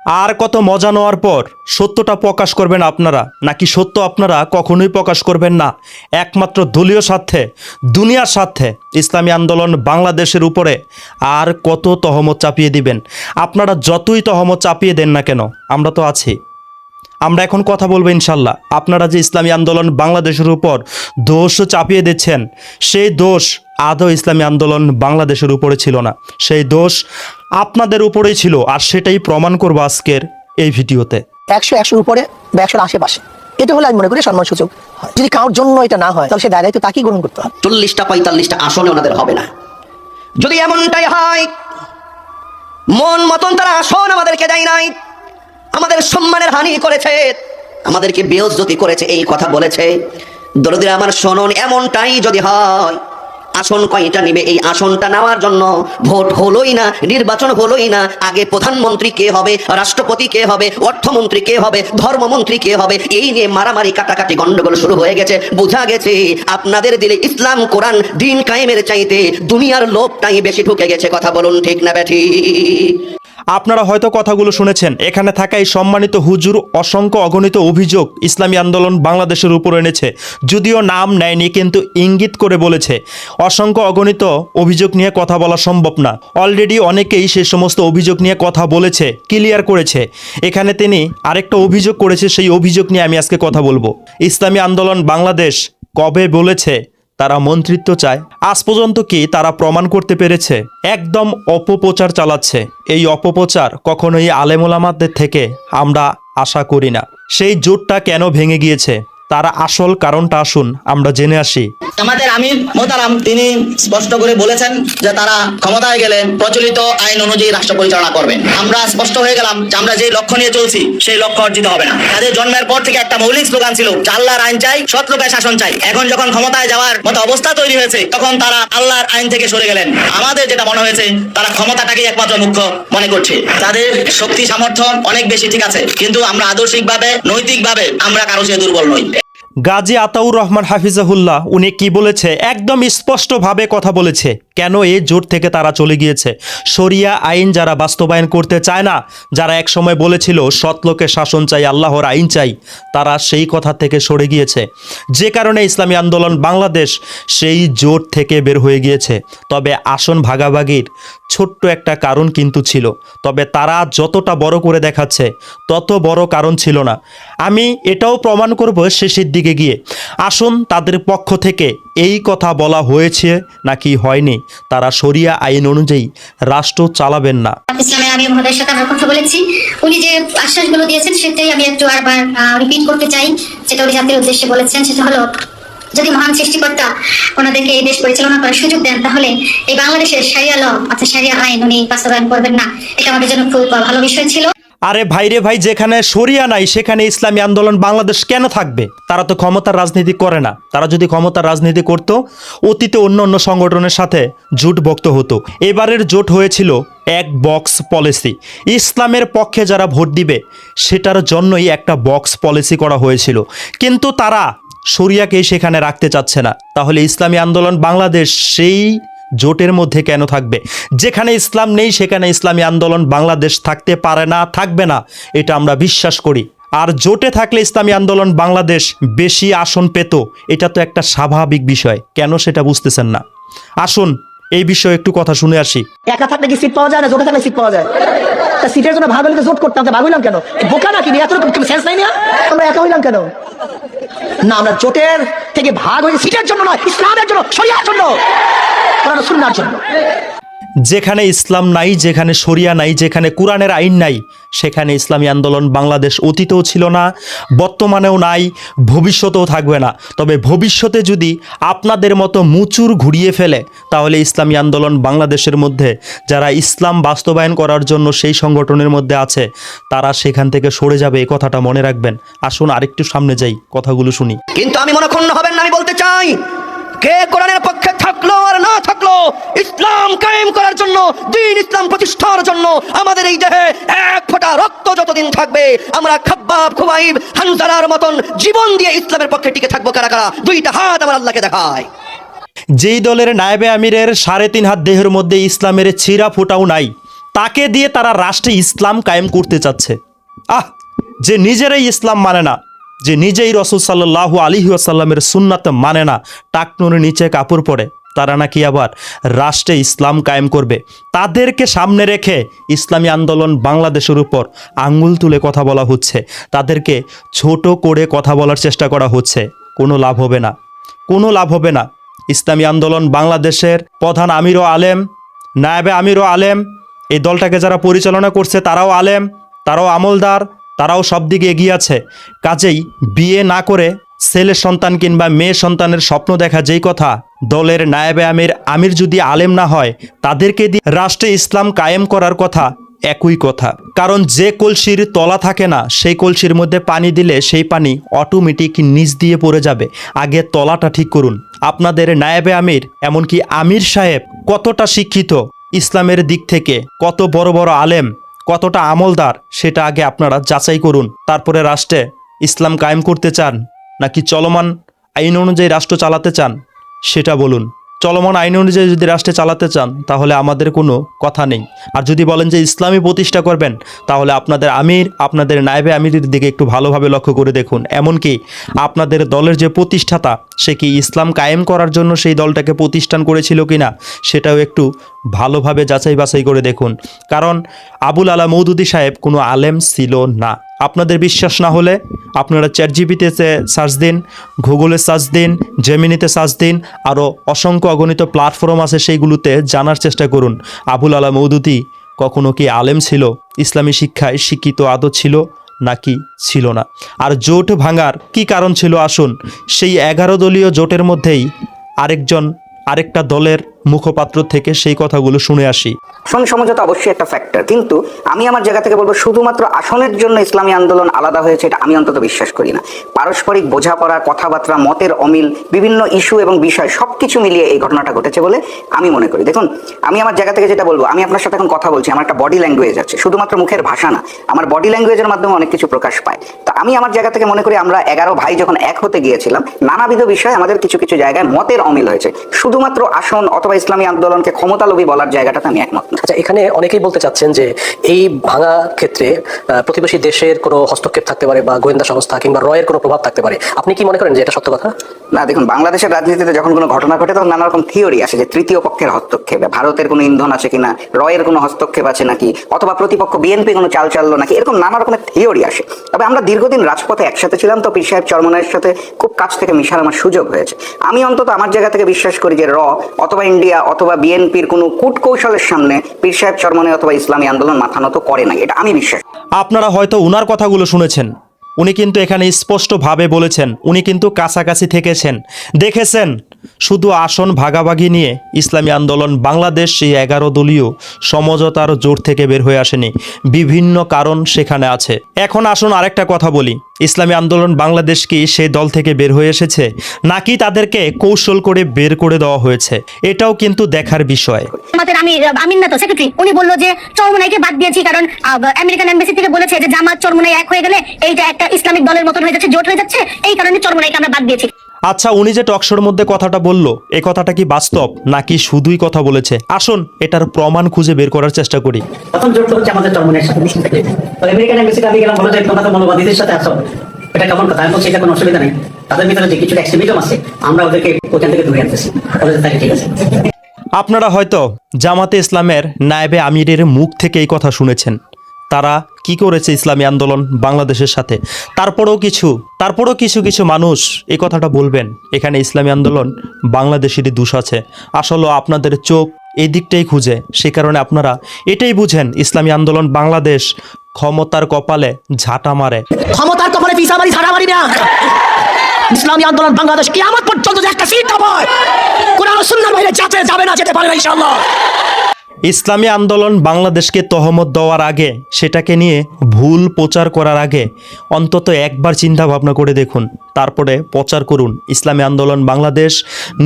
আর কত মজা নেওয়ার পর সত্যটা প্রকাশ করবেন আপনারা, নাকি সত্য আপনারা কখনোই প্রকাশ করবেন না? একমাত্র দলীয় স্বার্থে, দুনিয়ার স্বার্থে ইসলামী আন্দোলন বাংলাদেশের উপরে আর কত তহমত চাপিয়ে দিবেন? আপনারা যতই তহমত চাপিয়ে দেন না কেন, আমরা তো আছি। আমরা এখন কথা বলবো ইনশাল্লাহ। আপনারা যে ইসলামী আন্দোলন বাংলাদেশের উপর দোষ চাপিয়ে দিচ্ছেন, সেই দোষ আদৌ ইসলামী আন্দোলন বাংলাদেশের উপরে ছিল না, সেই দোষ আপনাদের উপরেই ছিল। আর সেটাই প্রমাণ করবো আজকের এই ভিডিওতে। 100-100 উপরে বা 100-র আশেপাশে, এটা হলে আমি মনে করি সম্মান সূচক হয়। যদি কারোর জন্য এটা না হয়, তাহলে সে দায় দায়িত্ব তাকেই গ্রহণ করতে হবে। 40টা-45টা আসনে ওনাদের হবে না। যদি এমনটাই হয়, মন মতন তারা আসন আমাদেরকে দেয় নাই, আমাদের সম্মানের হানি করেছে, আমাদেরকে বেইজ্জতি করেছে, এই কথা বলেছে। দরদিরা আমার শুনুন, এমনটাই যদি হয়, আসন কয়টা নিবে? এই আসনটা নেওয়ার জন্য ভোট হলোই না, নির্বাচন হলোই না, আগে প্রধানমন্ত্রী কে হবে, রাষ্ট্রপতি কে হবে, অর্থমন্ত্রী কে হবে, ধর্মমন্ত্রী কে হবে, এই নিয়ে মারামারি কাটাকাটি গন্ডগোল শুরু হয়ে গেছে। বোঝা গেছে আপনাদের দিলে ইসলাম কোরআন দিন কায়েমের চাইতে দুনিয়ার লোভটাই বেশি ঢুকে গেছে। কথা বলুন, ঠিক না বেঠিক? আপনারা হয়তো কথাগুলো শুনেছেন। এখানে থাকা এই সম্মানিত হুজুর অসংখ্য অগণিত অভিযোগ ইসলামী আন্দোলন বাংলাদেশের উপর এনেছে, যদিও নাম নেয়নি, কিন্তু ইঙ্গিত করে বলেছে। অসংখ্য অগণিত অভিযোগ নিয়ে কথা বলা সম্ভব না, অলরেডি অনেকেই সেই সমস্ত অভিযোগ নিয়ে কথা বলেছে, ক্লিয়ার করেছে। এখানে তিনি আরেকটা অভিযোগ করেছে, সেই অভিযোগ নিয়ে আমি আজকে কথা বলবো। ইসলামী আন্দোলন বাংলাদেশ কবে বলেছে তারা মন্ত্রিত্ব চায়? আজ পর্যন্ত কি তারা প্রমাণ করতে পেরেছে? একদম অপপ্রচার চালাচ্ছে। এই অপপ্রচার কখনোই আলেমুলামাদের থেকে আমরা আশা করি না। সেই জোটটা কেন ভেঙে গিয়েছে, তার আসল কারণটা আসুন আমরা জেনে আসি। আমাদের আমির মোহতারাম তিনি স্পষ্ট করে বলেছেন যে তারা ক্ষমতায় গেলে প্রচলিত আইন অনুযায়ী রাষ্ট্র পরিচালনা করবেন। আমরা স্পষ্ট হয়ে গেলাম যে আমরা যে লক্ষ্য নিয়ে চলছি সেই লক্ষ্য অর্জিত হবে না। তাদের জন্মের পর থেকে একটা মৌলিক স্লোগান ছিল যে আল্লাহর আইন চাই, সৎ লোকের শাসন চাই। এখন যখন ক্ষমতায় যাওয়ার মতো অবস্থা তৈরি হয়েছে, তখন তারা আল্লাহর আইন থেকে সরে গেলেন। আমাদের যেটা মনে হয়েছে, তারা ক্ষমতাটাকেই একমাত্র মুখ্য মনে করছে। তাদের শক্তি সামর্থ্য অনেক বেশি, ঠিক আছে, কিন্তু আমরা আদর্শিকভাবে, নৈতিকভাবে আমরা কারো চেয়ে দুর্বল নই। গাজী আতাউর রহমান হাফিজাহুল্লাহ উনি কি বলেছে, একদম স্পষ্টভাবে কথা বলেছে কেন এই জোট থেকে তারা চলে গিয়েছে। শরিয়া আইন যারা বাস্তবায়ন করতে চায় না, যারা একসময় বলেছিল সৎ লোকের শাসন চাই, আল্লাহর আইন চাই, তারা সেই কথা থেকে সরে গিয়েছে। যে কারণে ইসলামী আন্দোলন বাংলাদেশ সেই জোট থেকে বের হয়ে গিয়েছে। তবে আসন ভাগাভাগির ছোট্ট একটা কারণ কিন্তু ছিল, তবে তারা যতটা বড় করে দেখাচ্ছে তত বড় কারণ ছিল না। আমি এটাও প্রমাণ করব শেষের দিকে গিয়ে। আসুন, তাদের পক্ষ থেকে এই কথা বলা হয়েছে নাকি হয়নি, তারা শরিয়া আইন অনুযায়ী রাষ্ট্র চালাবেন না। ইসলামের আমি মহোদয়ের সাথে আমরা কথা বলেছি, উনি যে আশ্বাসগুলো দিয়েছেন সেটাই আমি একটু আবার রিপিট করতে চাই। যেটা উনি জাতির উদ্দেশ্যে বলেছেন, সেটা হলো যদি মহান সৃষ্টিকর্তা ওনাদেরকে এই দেশ পরিচালনা করার সুযোগ দেন, তাহলে এই বাংলাদেশের শারিয়া ল অর্থাৎ শারিয়া আইন উনি বাস্তবায়ন করবেন না। এটা আমাদের জন্য খুব ভালো বিষয় ছিল। আরে ভাইরে ভাই, যেখানে শরিয়া নাই সেখানে ইসলামী আন্দোলন বাংলাদেশ কেন থাকবে? তারা তো ক্ষমতার রাজনীতি করে না। তারা যদি ক্ষমতার রাজনীতি করত, অতীতে অন্য অন্য সংগঠনের সাথে জোটভুক্ত হতো। এবারের জোট হয়েছিল এক বক্স পলিসি। ইসলামের পক্ষে যারা ভোট দিবে সেটার জন্যই একটা বক্স পলিসি করা হয়েছিল, কিন্তু তারা শরিয়াকেই সেখানে রাখতে চাচ্ছে না। তাহলে ইসলামী আন্দোলন বাংলাদেশ সেই জোটের মধ্যে কেন থাকবে? যেখানে ইসলাম নেই সেখানে ইসলামী আন্দোলন বাংলাদেশ থাকতে পারে না, থাকবে না, এটা আমরা বিশ্বাস করি। আর জোটে থাকলে ইসলামী আন্দোলন বাংলাদেশ বেশি আসন পেত, এটা তো একটা স্বাভাবিক বিষয়। কেন সেটা বুঝতেছেন না? আসুন এই বিষয়ে একটু কথা শুনে আসি। একা থাকলে কি সিট পাওয়া যায় না? জোটে থাকলে সিট পাওয়া যায়। তা সিটের জন্য ভাগ হলে তো জোট করতাম, ভাগ হইলাম কেন? বোকা নাকি? এতটুকু সেন্স নাই না? আমরা একা হইলাম কেন? না, আমরা জোটের থেকে ভাগ হয়ে সিটের জন্য নয়, ইসলামের জন্য, শরিয়ার জন্য, সুন্নাহর জন্য। যেখানে ইসলাম নাই, যেখানে শরিয়া নাই, যেখানে কোরআনের আইন নাই, সেখানে ইসলামী আন্দোলন বাংলাদেশ অতীতেও ছিল না, বর্তমানেও নাই, ভবিষ্যতেও থাকবে না। তবে ভবিষ্যতে যদি আপনাদের মতো মুচুর ঘুরিয়ে ফেলে, তাহলে ইসলামী আন্দোলন বাংলাদেশের মধ্যে যারা ইসলাম বাস্তবায়ন করার জন্য সেই সংগঠনের মধ্যে আছে, তারা সেখান থেকে সরে যাবে, এই কথাটা মনে রাখবেন। আসুন আরেকটু সামনে যাই, কথাগুলো শুনি। কিন্তু আমি মনক্ষুণ্ণ হবেন না, আমি বলতে চাই, কে কোরআনের পক্ষে থাকলো আর না থাকলো, ইসলাম কায়েম করার জন্য, দ্বীন ইসলাম প্রতিষ্ঠার জন্য আমাদের এই দেহে এক ফোঁটা রক্ত যতদিন থাকবে, আমরা খাব্বাব, খুবাইব, হানজালার মতন জীবন দিয়ে ইসলামের পক্ষে টিকে থাকবো। কারা কারা? দুইটা হাত আমার আল্লাহকে দেখায়। যেই দলের নায়েবে আমিরের 3.5 হাত দেহের মধ্যে ইসলামের ছিঁড়া ফোঁটাও নাই, তাকে দিয়ে তারা রাষ্ট্রে ইসলাম কায়েম করতে চাচ্ছে। যে নিজেরাই ইসলাম মানে না, যে নিজেই রসুল সাল্লাল্লাহু আলাইহি ওয়াসাল্লামের সুন্নাত মানে না, টাকনুর নিচে কাপড় পরে, তারা নাকি আবার রাষ্ট্রে ইসলাম কায়েম করবে। তাদেরকে সামনে রেখে ইসলামী আন্দোলন বাংলাদেশের উপর আঙ্গুল তুলে কথা বলা হচ্ছে, তাদেরকে ছোট করে কথা বলার চেষ্টা করা হচ্ছে। কোনো লাভ হবে না, কোনো লাভ হবে না। ইসলামী আন্দোলন বাংলাদেশের প্রধান আমির ও আলেম, নায়েবে আমির ও আলেম, এই দলটাকে যারা পরিচালনা করছে তারাও আলেম, তারাও আমলদার, তারাও সব দিকে এগিয়ে আছে। কাজেই বিয়ে না করে ছেলে সন্তান কিংবা মেয়ে সন্তানের স্বপ্ন দেখা যেই কথা, দলের নায়েবে আমির যদি আলেম না হয়, তাদেরকে দিয়ে রাষ্ট্রে ইসলাম কায়েম করার কথা একই কথা। কারণ যে কলসির তলা থাকে না, সেই কলসির মধ্যে পানি দিলে সেই পানি অটোমেটিক নিচ দিয়ে পড়ে যাবে। আগে তলাটা ঠিক করুন। আপনাদের নায়েবে আমির, এমনকি আমির সাহেব কতটা শিক্ষিত ইসলামের দিক থেকে, কত বড় বড় আলেম, কতটা আমলদার, সেটা আগে আপনারা যাচাই করুন। তারপরে রাষ্ট্রে ইসলাম কায়েম করতে চান নাকি চলমান আইন অনুযায়ী রাষ্ট্র চালাতে চান সেটা বলুন। চলমান আইন অনুযায়ী যদি রাষ্ট্রে চালাতে চান তাহলে আমাদের কোনো কথা নেই। আর যদি বলেন যে ইসলামী প্রতিষ্ঠা করবেন, তাহলে আপনাদের আমির, আপনাদের নায়েবে আমিরের দিকে একটু ভালোভাবে লক্ষ্য করে দেখুন। এমনকি আপনাদের দলের যে প্রতিষ্ঠাতা, সে কি ইসলাম কায়েম করার জন্য সেই দলটাকে প্রতিষ্ঠান করেছিল কিনা সেটাও একটু ভালোভাবে যাচাই বাছাই করে দেখুন। কারণ আবুল আলা মওদুদী সাহেব কোনো আলেম ছিল না। আপনাদের বিশ্বাস না হলে আপনারা চ্যাটজিপিটিতে সার্চ দিন, গুগলে সার্চ দিন, জেমিনিতে সার্চ দিন, আরও অসংখ্য অগণিত প্ল্যাটফর্ম আছে, সেইগুলোতে জানার চেষ্টা করুন আবুল আলা মওদুদী কখনো কি আলেম ছিল, ইসলামী শিক্ষায় শিক্ষিত আদৌ ছিল নাকি ছিল না। আর জোট ভাঙার কি কারণ ছিল, আসুন সেই 11 দলীয় জোটের মধ্যেই আরেকটা দলের মুখপাত্র থেকে সেই কথাগুলো শুনে আসি। আসন সমঝোতা অবশ্যই একটা ফ্যাক্টর, কিন্তু আমি আমার জায়গা থেকে বলবো শুধুমাত্র আসনের জন্য ইসলামী আন্দোলন আলাদা হয়েছে এটা আমি অন্তত বিশ্বাস করি না। পারস্পরিক বোঝাপড়া, কথাবার্তা, মতের অমিল, বিভিন্ন ইস্যু এবং বিষয় সবকিছু মিলিয়ে এই ঘটনাটা ঘটেছে বলে আমি মনে করি। দেখুন, আমি আমার জায়গা থেকে যেটা বলবো, আমি আপনার সাথে এখন কথা বলছি, আমার একটা বডি ল্যাঙ্গুয়েজ আছে, শুধুমাত্র মুখের ভাষা না, আমার বডি ল্যাঙ্গুয়েজের মাধ্যমে অনেক কিছু প্রকাশ পায়। তো আমি আমার জায়গা থেকে মনে করি আমরা 11 ভাই যখন এক হতে গিয়েছিলাম, নানাবিধ বিষয়ে আমাদের কিছু কিছু জায়গায় মতের অমিল হয়েছে। শুধুমাত্র আসন অথবা ইসলামী আন্দোলনকে ক্ষমতালোভী বলার জায়গাটাতে আমি একমত না। আচ্ছা, এখানে অনেকেই বলতে চাচ্ছেন যে এই ভাঙা ক্ষেত্রে প্রতিবেশী দেশের কোনো হস্তক্ষেপ থাকতে পারে বা গোয়েন্দা সংস্থা কিংবা রয়ের কোনো প্রভাব থাকতে পারে। আপনি কি মনে করেন যে এটা সত্য কথা? না, দেখুন, বাংলাদেশের রাজনীতিতে যখন কোনো ঘটনা ঘটে তখন নানা রকম থিওরি আসে যে তৃতীয় পক্ষের হস্তক্ষেপ, ভারতের কোনো ইন্ধন আছে কিনা, রয়ের কোনো হস্তক্ষেপ আছে নাকি, অথবা প্রতিপক্ষ বিএনপি কোনো চাল চাললো নাকি, এরকম নানা রকমের থিওরি আসে। তবে আমরা দীর্ঘদিন রাজপথে একসাথে ছিলাম, তো পীর সাহেব চরমনাইয়ের সাথে খুব কাছ থেকে মিশার আমার সুযোগ হয়েছে। আমি অন্তত আমার জায়গা থেকে বিশ্বাস করি যে অথবা ইন্ডিয়া অথবা বিএনপির কোনো কূটকৌশলের সামনে পীর সাহেব চরমনাই অথবা ইসলামী আন্দোলন মাথা নত করে নাই, এটা আমি বিশ্বাস। আপনারা হয়তো উনার কথাগুলো শুনেছেন, উনি কিন্তু এখানে স্পষ্টভাবে বলেছেন, উনি কিন্তু কাছাকাছি থেকেছেন, দেখেছেন। শুধু আসন ভাগাভাগি নিয়ে ইসলামী আন্দোলন বাংলাদেশ সেই 11 দলীয় সমঝোতার জোট থেকে বের হয়ে আসেনি, বিভিন্ন কারণ সেখানে আছে। এখন আসুন আরেকটা কথা বলি, ইসলামী আন্দোলন বাংলাদেশ কি সেই দল থেকে বের হয়ে এসেছে নাকি তাদেরকে কৌশল করে বের করে দেওয়া হয়েছে, এটাও কিন্তু দেখার বিষয়। আমাদের আমিন না তো সেক্রেটারি, উনি বললো যে চরমোনাইকে বাদ দিয়েছি কারণ আমেরিকান এমবাসি থেকে বলেছে যে জামাত চরমোনাই এক হয়ে গেলে এইটা একটা ইসলামিক দলের মতন হয়ে যাচ্ছে, জোট হয়ে যাচ্ছে, এই কারণে চরমোনাইকে আমরা বাদ দিয়েছি। আচ্ছা, উনি যে টকশোর মধ্যে কথাটা বলল, এই কথাটা কি বাস্তব নাকি শুধুই কথা বলেছে? আসুন এটার প্রমাণ খুঁজে বের করার চেষ্টা করি। প্রথম জোট হচ্ছে আমাদের চরমোনাইয়ের সাথে। আমেরিকান এমবাসিতে আমি গেলাম, বলো যে তোমরা তো মৌলবাদীদের সাথে আছো, এটা কেমন কথা? আমি বলছি এটা কোনো অসুবিধা নেই, তাদের ভিতরে যে কিছু এক্সট্রিমিজম আছে আমরা ওদেরকে ওখান থেকে দূরে আনতেছি। ঠিক আছে, আপনারা হয়তো জামাতে ইসলামের নায়েবে আমিরের মুখ থেকে এই কথা শুনেছেন, তারা কি করেছে ইসলামী আন্দোলন বাংলাদেশের সাথে। তারপরেও কিছু মানুষ এই কথাটা বলবেন এখানে ইসলামী আন্দোলন বাংলাদেশেরই দোষ আছে। আসলে আপনাদের চোখ এই দিকটাই খুঁজে, সে কারণে আপনারা এটাই বুঝেন ইসলামী আন্দোলন বাংলাদেশ ক্ষমতার কপালে ঝাঁটা মারে। ক্ষমতার কপালে পিছা মারি, ঝাড়া মারি না। ইসলামী আন্দোলন বাংলাদেশ কিয়ামত পর্যন্ত যে একটা সিট পায়, কোরআন ও সুন্নাহর বাইরে যাবে না, যেতে পারে না ইনশাআল্লাহ। ইসলামী আন্দোলন বাংলাদেশকে তহমত দেওয়ার আগে, সেটাকে নিয়ে ভুল প্রচার করার আগে অন্তত একবার চিন্তা ভাবনা করে দেখুন, তারপরে প্রচার করুন। ইসলামী আন্দোলন বাংলাদেশ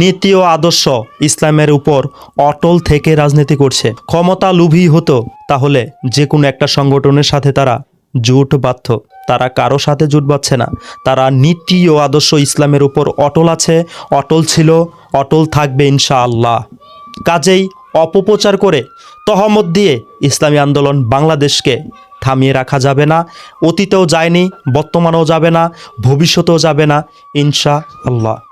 নীতি ও আদর্শ ইসলামের উপর অটল থেকে রাজনীতি করছে। ক্ষমতা লোভী হতো তাহলে যে কোনো একটা সংগঠনের সাথে তারা জোট বাঁধত, তারা কারো সাথে জোট বাঁধছে না, তারা নীতি ও আদর্শ ইসলামের উপর অটল আছে, অটল ছিল, অটল থাকবে ইনশাআল্লাহ। কাজেই অপপ্রচার করে তহমত দিয়ে ইসলামী আন্দোলন বাংলাদেশকে থামিয়ে রাখা যাবে না। অতীতেও যায়নি, বর্তমানেও যাবে না, ভবিষ্যতেও যাবে না ইনশাআল্লাহ।